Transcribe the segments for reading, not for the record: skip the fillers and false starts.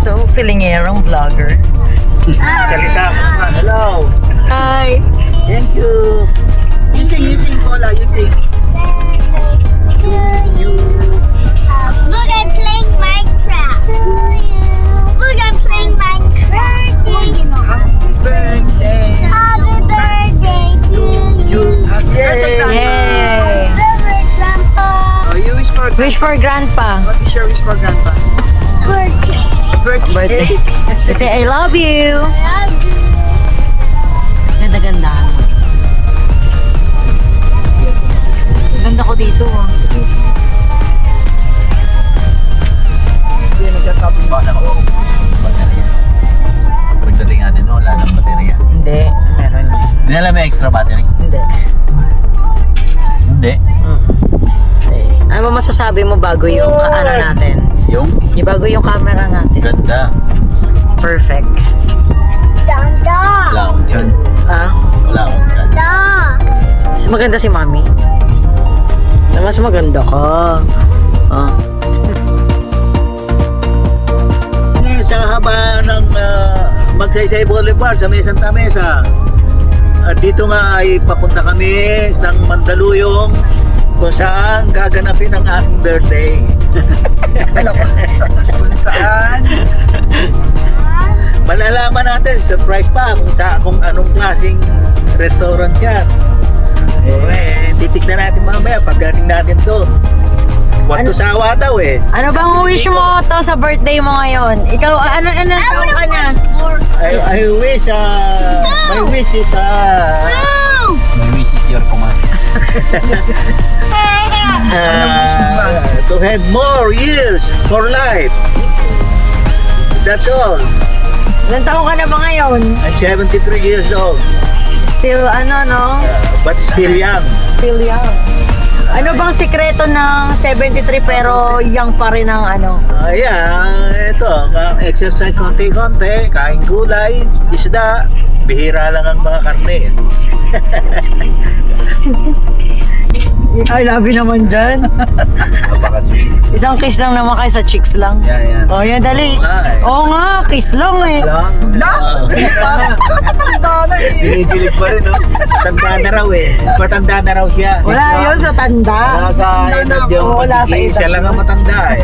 So, filingherong vlogger. Salita ka naman. Hello. Hi! Thank you. You sing, Paula, you sing. Look, I'm playing Minecraft. Look, I'm playing Minecraft. Happy birthday. Happy birthday to you. Yay. Yay! Oh, you wish for Wish for grandpa. What is your wish for grandpa? Birthday. Birthday. You say, I love you. I love you. Ganda-ganda. Ganda ko dito. Hindi nagsasabi ba na ako? Baterya. Pagdating natin, wala lang baterya. Hindi, meron. Hindi alam may extra battery? Hindi. Hindi. Ano ba masasabi mo bago yung ano natin? Yung Bago yung camera natin? ganda. Perfect. Danda. Wala akong chan. Ah, Wala akong chan. Da. mas maganda si Mami. Mas maganda ka. Ah. Sa haba ng Magsaysay Boulevard sa May Santa Mesa. Dito nga ay papunta kami ng Mandaluyong kung saan gaganapin ang aking birthday. Alam ko kung saan. Malalaman natin, surprise pa kung anong klaseng restaurant yan. Titignan natin mamaya pagdating natin doon. Wato sawa daw eh. Ano bang wish mo to sa birthday mo ngayon? Ikaw, ano taon ka na? I wish, my wish is, my wish is your command. To have more years for life. That's all. Ilan taon ka na ba ngayon? I'm 73 years old, Still, no? but still young. Still young. Ano bang sikreto ng 73 pero young pa rin ang ano? Ito, exercise konti-konti, kain gulay, isda, bihira lang ang mga karne. I love you naman dyan. Napaka-sweet. Isang kiss lang naman kayo sa chicks lang. Yan. Oh, yan, dali. Oo nga eh. Oo nga, kiss lang eh. Lang. Tanda na eh. Binibilig pa rin, no? Matanda na raw eh. Matanda na raw siya. Wala yun sa tanda. Wala sa edad yung Wala sa edad. Siya lang ang matanda eh.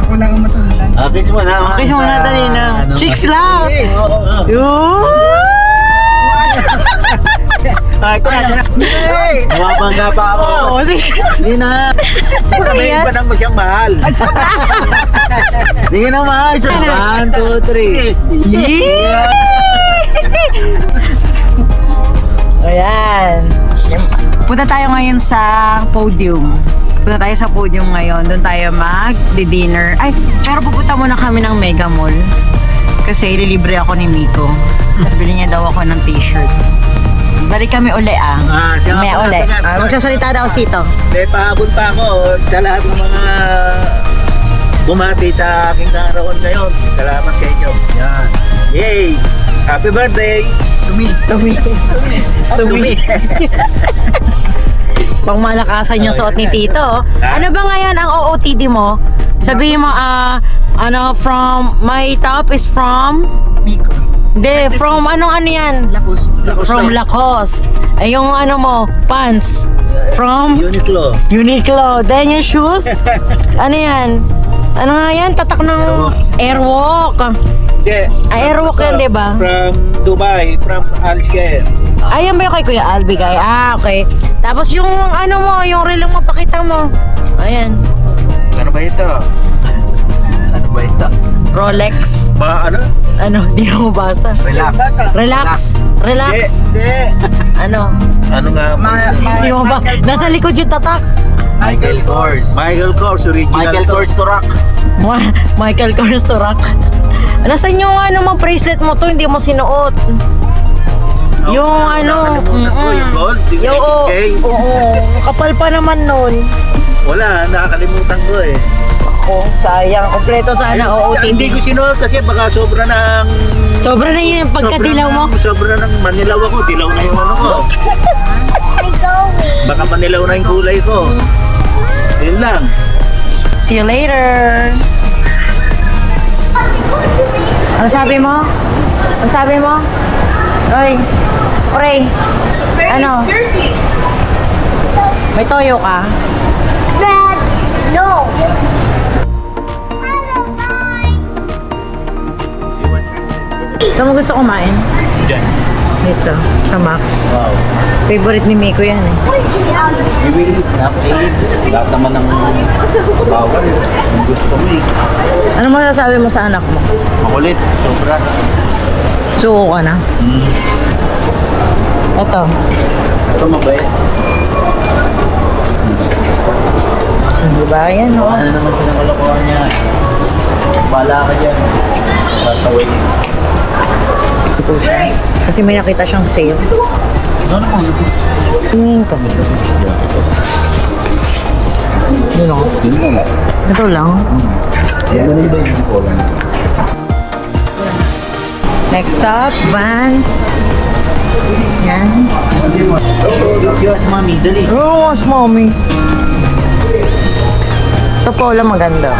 Ako lang ang matanda. Kiss mo na. Kiss mo na, dali na. Chicks lang. Kiss. Yun. Ito na. Hey! Mabangga pa ako. Oo, sige. Hindi na. Sabihin pa nang mo siyang mahal. Hindi na mahal. 1, 2, 3. Yeah! Ayan. Punta tayo ngayon sa podium. Punta tayo sa podium ngayon. Doon tayo mag-dinner. Ay, pero pupunta muna kami ng Mega Mall. Kasi ililibre ako ni Miko. Bili niya daw ako ng t-shirt. Balik kami uli Siya May nga uli. pala. Magsasalita daw si Tito. May pahabol pa ako sa lahat ng mga bumati sa aking kaarawan ngayon. Salamat sa inyo. Yan. Yay! Happy birthday! Tumi. Pangmalakasan yung suot ni Tito. Ano ba ngayon ang OOTD mo? Sabihin mo, from, my top is from? Miko. Hindi, from ano yan? Lapos. From Lacoste. Ay, yung ano mo, pants. From Uniqlo. Uniqlo. Then yung shoes? Ano yan? Ano nga yan? Tatak ng Airwalk. Yeah. Airwalk yan, di ba? From Dubai, from Alger. Ayan ba yung kay Kuya Albigay? Okay. Tapos yung ano mo, yung relo mo, pakita mo. Ayan. Ano ba ito? Ano ba ito? Rolex. Ano? Ano, di na mabasa. Relax. Relax. Hindi. Ano? Ano nga? Di mo ba? Nasa likod yung tatak. Michael Kors. Michael Kors, original. Michael Kors Turak. Michael Kors Turak. Nasaan yung ano mo, bracelet mo to, hindi mo sinuot. Yung ano, Yung gold, yung oo, kapal pa naman nun. Wala, nakakalimutan ko eh. Ako, sayang, kompleto sana Hindi OOTD. ko sinuot kasi baka sobra ng... Sobra na yun yung pagkadilaw mo. Sobra ng manilaw ako, dilaw na yung ano ko. I going. Baka manilaw na yung kulay ko. Yun lang. See you later. Ano sabi mo? Ano sabi mo? Oy, Pray. Ano? May toyo ka? Red. No. Hello, guys. Saan mo gusto kumain? Diyan. Dito, sa Max. Wow. Favorite ni Miko yan eh. Bibili, napakainis. Lahat naman ng bawal. Ang gusto mo eh. Ano masasabi mo sa anak mo? Makulit, sobra. Suko ka na? Ito. Ito mabait. Diba? Yan o. Ano naman sinakalokohan niya. Bala ka dyan. Tatawin niya. Ito siya. Kasi may nakita siyang sale. Ano naman? Tingin ka. Yun o. Yun lang. Ito lang. Yan na ba yung kolam? Next stop, Vans. Yan. Yes, mami, dali. Oh, mas mommy. Ito po lang maganda.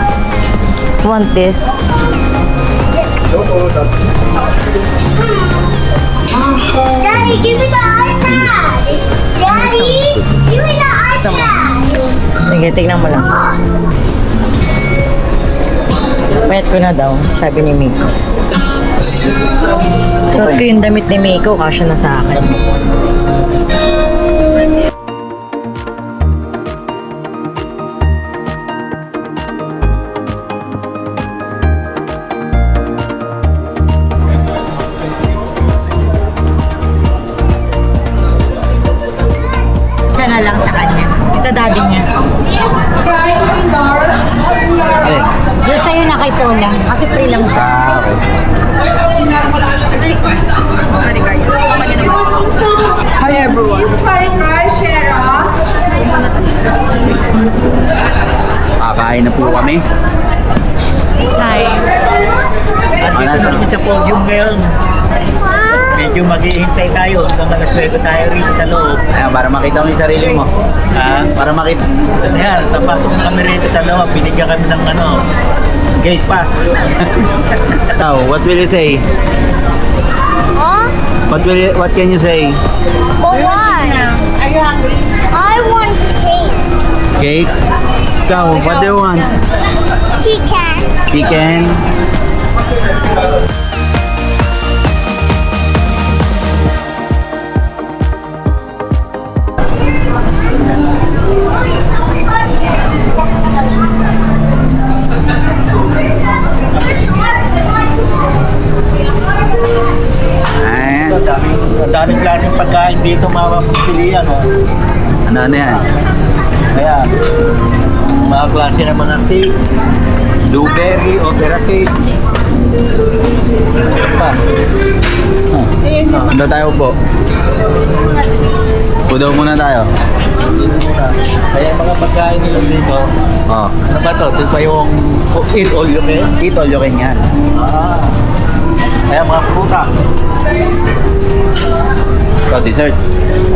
Want this? Daddy, give me the iPad. Daddy, give me the iPad. Sige, tignan mo lang. Payat ko na daw, sabi ni Miko. Suot ko yung damit ni Miko, kasya na sa akin. Isa na lang sa kanya. Sa daddy niya. Alin? Yung sa'yo na kay Paula. Kasi free lang siya. Hi everyone. Kakain na po kami. Hi. Andito na kami sa podium ngayon. Medyo maghihintay tayo hanggang alas 9 tayo rito sa loob. Ayan, para makita mo yung sarili mo. Ha? Para makita. Ayan, tapasok na kami rito sa loob. Binigyan kami ng gate pass. Now, what will you say? Huh? What can you say? But what? Are you hungry? I want cake. Cake? Ikaw, what do you want? Chicken. Chicken? Ayan. Ang daming klaseng pagkain dito mapapagpilian. Ano yan? Ayan. Mga klase ng mga cake. Blueberry, opera cake. Ano pa? Ano tayo po? Pudaw muna tayo. Kaya mga pagkain nila dito. Oh. Ano ba to? Ito pa yung eat all you can? Eat all you can yan. Ah. Kaya mga pruta. Ito, dessert.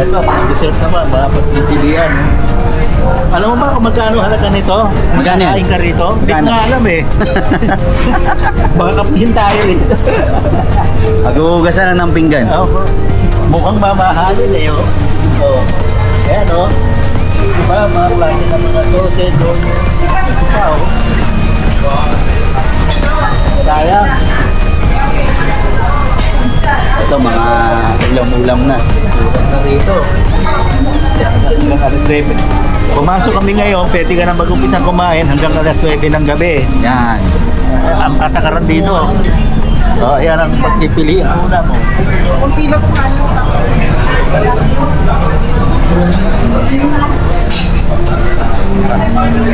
Ito, dessert naman. Mga pagpipilian. Alam mo ba kung magkano halaga nito? Magkano yan? Magkakain ka rito? Hindi ko Magkano? nga alam eh. Baka kapihin tayo rito. Mag-uugasan na ng pinggan. Oh, mukhang mamahalin eh. Oh. Oh. Ayan oh. Diba, mga klase ng mga sausage. Oh. Ito pa oh. Sayang. Ito, mga ulam-ulam na. Na rito. Hanggang alas 9. Pumasok kami ngayon, pwede ka na mag-umpisang kumain hanggang alas 9 ng gabi. Yan. Ang patakaran dito. Oh, yan ang pagpipilian muna mo. Kunti lang po ano.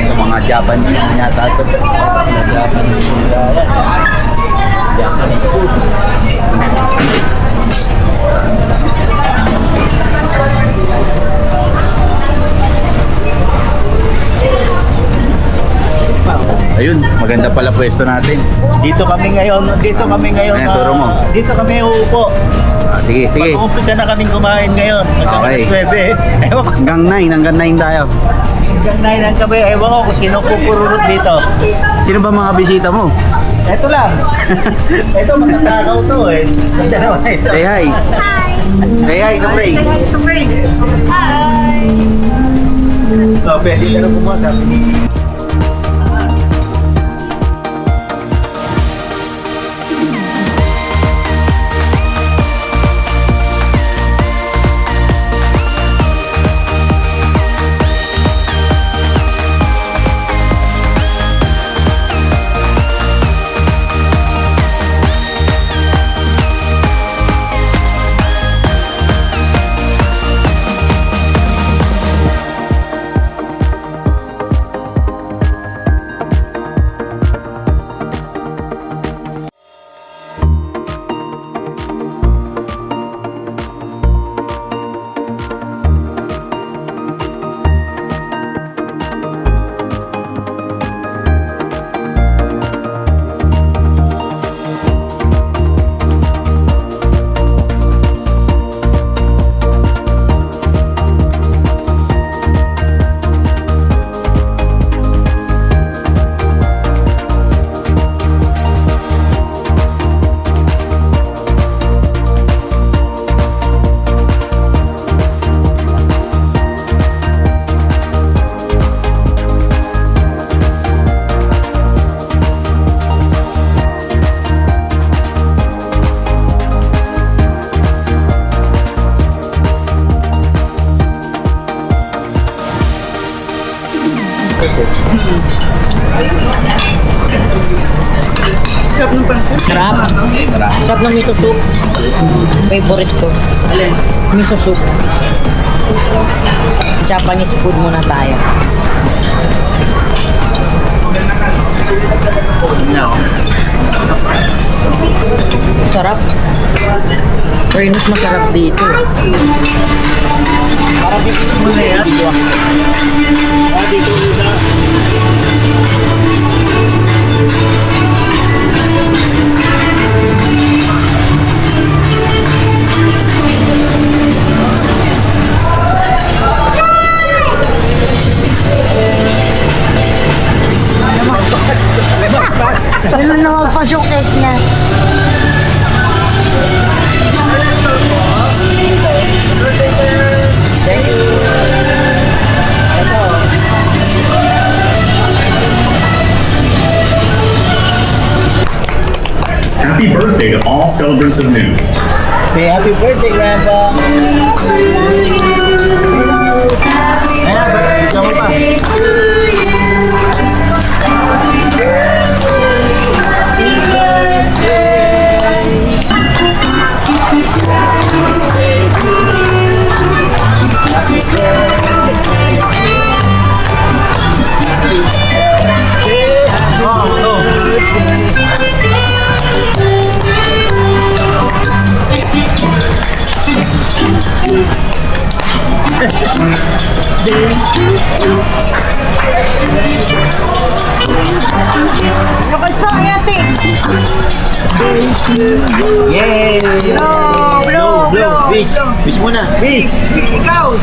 Ito, mga Japanese na yata ito. Japanese food. Ayun, maganda pala pwesto natin. Dito kami ngayon. Ayan, turo mo. Dito kami uupo. Sige, sige. Mag-uumpisa na kaming kumain ngayon. Hanggang Okay. alas 9. Ewan ko. Hanggang 9 tayo. Hanggang 9 ang gabi, ewan ko kung sino pupururot dito. Sino ba mga bisita mo? Ito lang. Ito, matatakaw to eh. Ito naman ito. Say hi. Say hi, Sopray. So, pwede ka na kumuha, sabi ni Sarap. Sarap ng miso soup. Favorite ko. Miso soup. Japanese food muna tayo. Sarap. Pero mas masarap dito. Parang dito muna yan. Dito dito na. Ilan na magpasok cake niya. Happy birthday to all celebrants of Noon. Say happy birthday, Grandpa. Gusto kaya sing. Yay! Blow, blow, blow, Wish! Wish muna! Wish! Ikaw!